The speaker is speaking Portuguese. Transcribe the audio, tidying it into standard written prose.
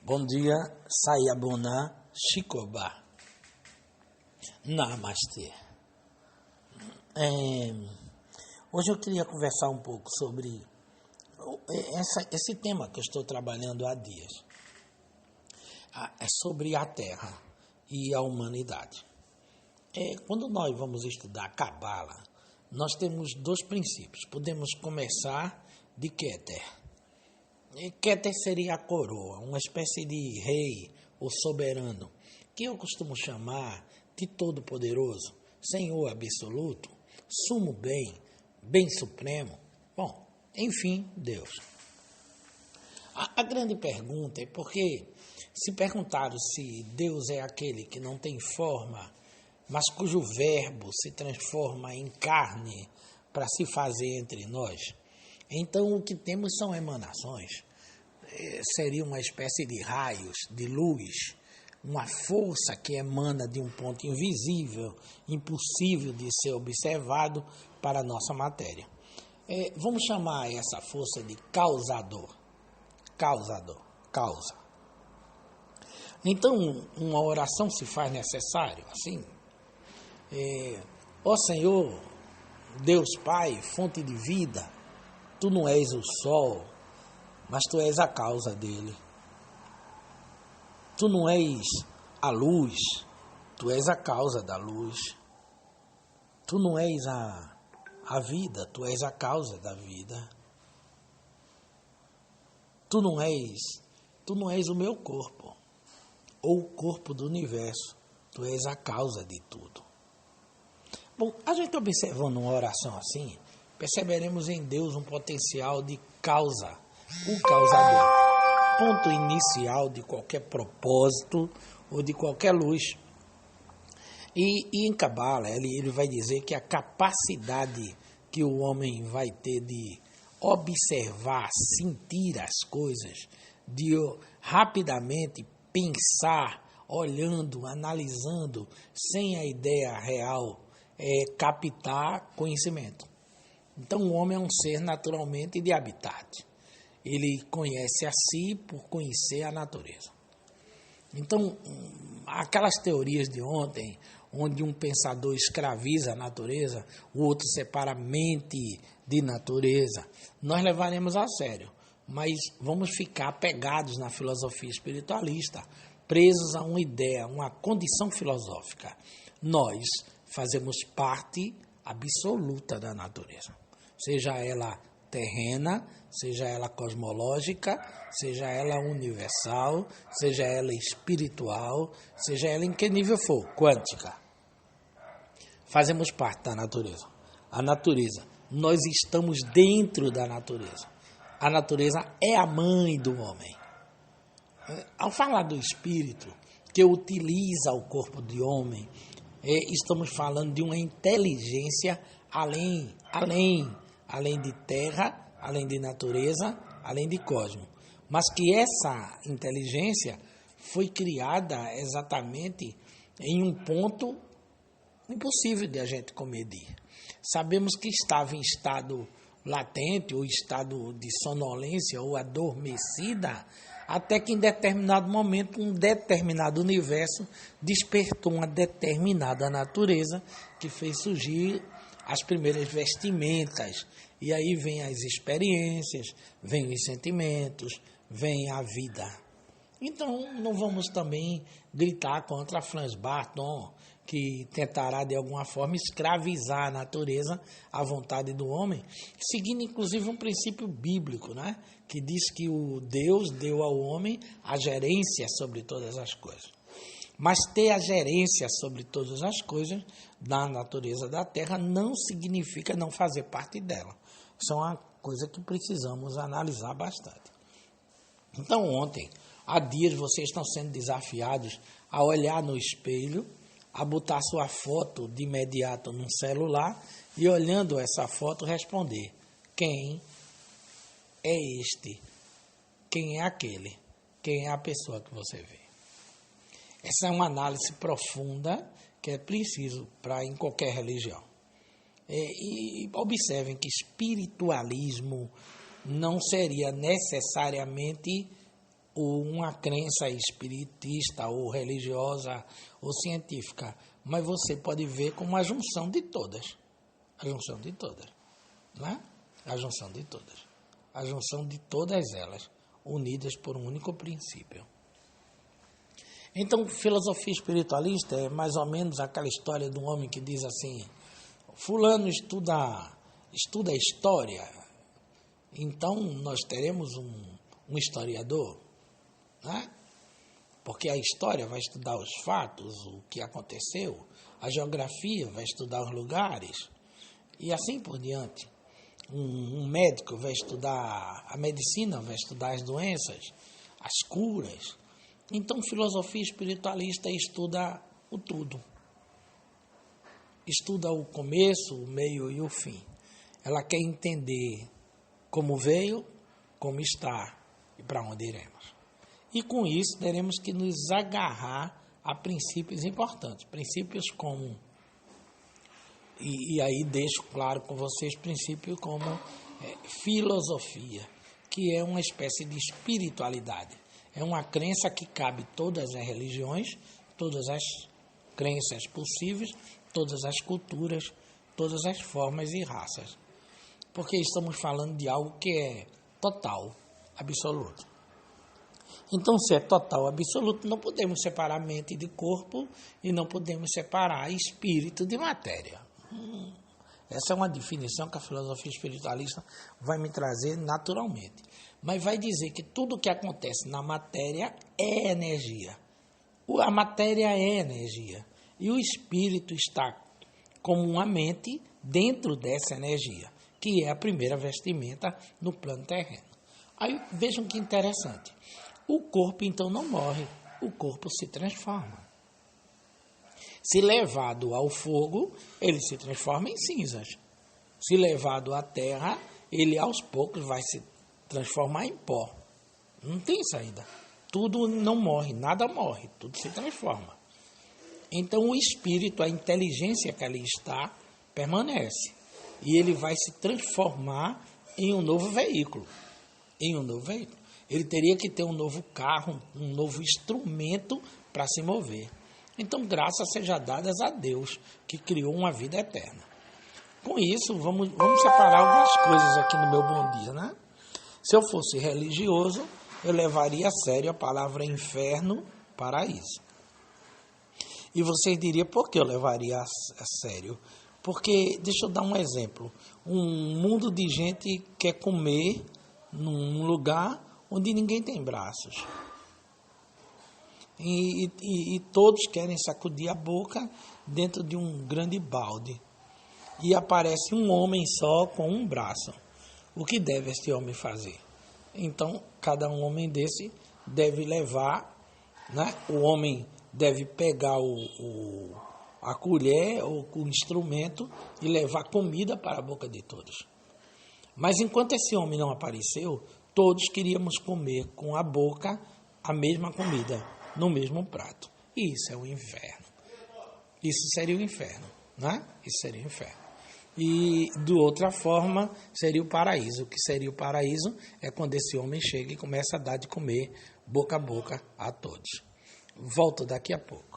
Bom dia, Sayabona Shikoba. Namastê. Hoje eu queria conversar um pouco sobre esse tema que eu estou trabalhando há dias. É sobre a Terra e a humanidade. Quando nós vamos estudar Cabala, nós temos dois princípios. Podemos começar de Keter. Keter seria a coroa, uma espécie de rei ou soberano, que eu costumo chamar de Todo-Poderoso, Senhor Absoluto, Sumo Bem, Bem Supremo. Bom, enfim, Deus. A grande pergunta é porque, se perguntaram se Deus é aquele que não tem forma, mas cujo verbo se transforma em carne para se fazer entre nós, então o que temos são emanações. Seria uma espécie de raios, de luz, uma força que emana de um ponto invisível, impossível de ser observado para a nossa matéria. Vamos chamar essa força de causador. Causa. Então, uma oração se faz necessário, assim. Ó Senhor, Deus Pai, fonte de vida, Tu não és o sol, mas Tu és a causa dele. Tu não és a luz, Tu és a causa da luz. Tu não és a vida, Tu és a causa da vida. Tu não és o meu corpo, ou o corpo do universo. Tu és a causa de tudo. Bom, a gente observando uma oração assim, perceberemos em Deus um potencial de causa, o causador, ponto inicial de qualquer propósito ou de qualquer luz. E em Cabala, ele vai dizer que a capacidade que o homem vai ter de observar, sentir as coisas, de rapidamente pensar, olhando, analisando, sem a ideia real, captar conhecimento. Então o homem é um ser naturalmente de habitat. Ele conhece a si por conhecer a natureza. Então, aquelas teorias de ontem, onde um pensador escraviza a natureza, o outro separa mente de natureza, nós levaremos a sério. Mas vamos ficar pegados na filosofia espiritualista, presos a uma ideia, uma condição filosófica. Nós fazemos parte absoluta da natureza, seja ela terrena, seja ela cosmológica, seja ela universal, seja ela espiritual, seja ela em que nível for, quântica. Fazemos parte da natureza. A natureza, nós estamos dentro da natureza. A natureza é a mãe do homem. Ao falar do espírito, que utiliza o corpo de homem, estamos falando de uma inteligência além de terra, além de natureza, além de cosmos. Mas que essa inteligência foi criada exatamente em um ponto impossível de a gente medir. Sabemos que estava em estado latente, ou estado de sonolência, ou adormecida, até que em determinado momento, um determinado universo despertou uma determinada natureza que fez surgir as primeiras vestimentas. E aí vem as experiências, vem os sentimentos, vem a vida. Então, não vamos também gritar contra Franz Barton, que tentará de alguma forma escravizar a natureza à vontade do homem, seguindo inclusive um princípio bíblico, né? Que diz que o Deus deu ao homem a gerência sobre todas as coisas. Mas ter a gerência sobre todas as coisas da natureza da Terra não significa não fazer parte dela. Isso é uma coisa que precisamos analisar bastante. Então, ontem, há dias, vocês estão sendo desafiados a olhar no espelho, a botar sua foto de imediato num celular e, olhando essa foto, responder: quem é este? Quem é aquele? Quem é a pessoa que você vê? Essa é uma análise profunda que é preciso para em qualquer religião. E observem que espiritualismo não seria necessariamente ou uma crença espiritista, ou religiosa, ou científica, mas você pode ver como a junção de todas. A junção de todas. Né? A junção de todas. A junção de todas elas, unidas por um único princípio. Então, filosofia espiritualista é mais ou menos aquela história de um homem que diz assim: fulano estuda história, então nós teremos um historiador, né? Porque a história vai estudar os fatos, o que aconteceu, a geografia vai estudar os lugares, e assim por diante. Um médico vai estudar a medicina, vai estudar as doenças, as curas. Então, filosofia espiritualista estuda o tudo. Estuda o começo, o meio e o fim. Ela quer entender como veio, como está e para onde iremos. E com isso, teremos que nos agarrar a princípios importantes. Princípios como... E aí deixo claro com vocês princípios como filosofia, que é uma espécie de espiritualidade. É uma crença que cabe todas as religiões, todas as crenças possíveis, todas as culturas, todas as formas e raças. Porque estamos falando de algo que é total, absoluto. Então, se é total, absoluto, não podemos separar mente de corpo e não podemos separar espírito de matéria. Essa é uma definição que a filosofia espiritualista vai me trazer naturalmente. Mas vai dizer que tudo o que acontece na matéria é energia. A matéria é energia. E o espírito está como uma mente dentro dessa energia, que é a primeira vestimenta no plano terreno. Aí vejam que interessante. O corpo então não morre, o corpo se transforma. Se levado ao fogo, ele se transforma em cinzas. Se levado à terra, ele aos poucos vai se transformar em pó. Não tem saída. Tudo não morre, nada morre, tudo se transforma. Então o espírito, a inteligência que ali está, permanece. E ele vai se transformar em um novo veículo. Ele teria que ter um novo carro, um novo instrumento para se mover. Então, graças sejam dadas a Deus, que criou uma vida eterna. Com isso, vamos separar algumas coisas aqui no meu bom dia, né? Se eu fosse religioso, eu levaria a sério a palavra inferno, paraíso. E vocês diriam, por que eu levaria a sério? Porque, deixa eu dar um exemplo. Um mundo de gente quer comer num lugar onde ninguém tem braços. E todos querem sacudir a boca dentro de um grande balde. E aparece um homem só com um braço. O que deve este homem fazer? Então, cada um homem desse deve levar, né? O homem deve pegar a colher ou o instrumento e levar comida para a boca de todos. Mas enquanto esse homem não apareceu, todos queríamos comer com a boca a mesma comida, no mesmo prato. E isso é o inferno. Isso seria o inferno, né? Isso seria o inferno. E, de outra forma, seria o paraíso. O que seria o paraíso é quando esse homem chega e começa a dar de comer boca a boca a todos. Volto daqui a pouco.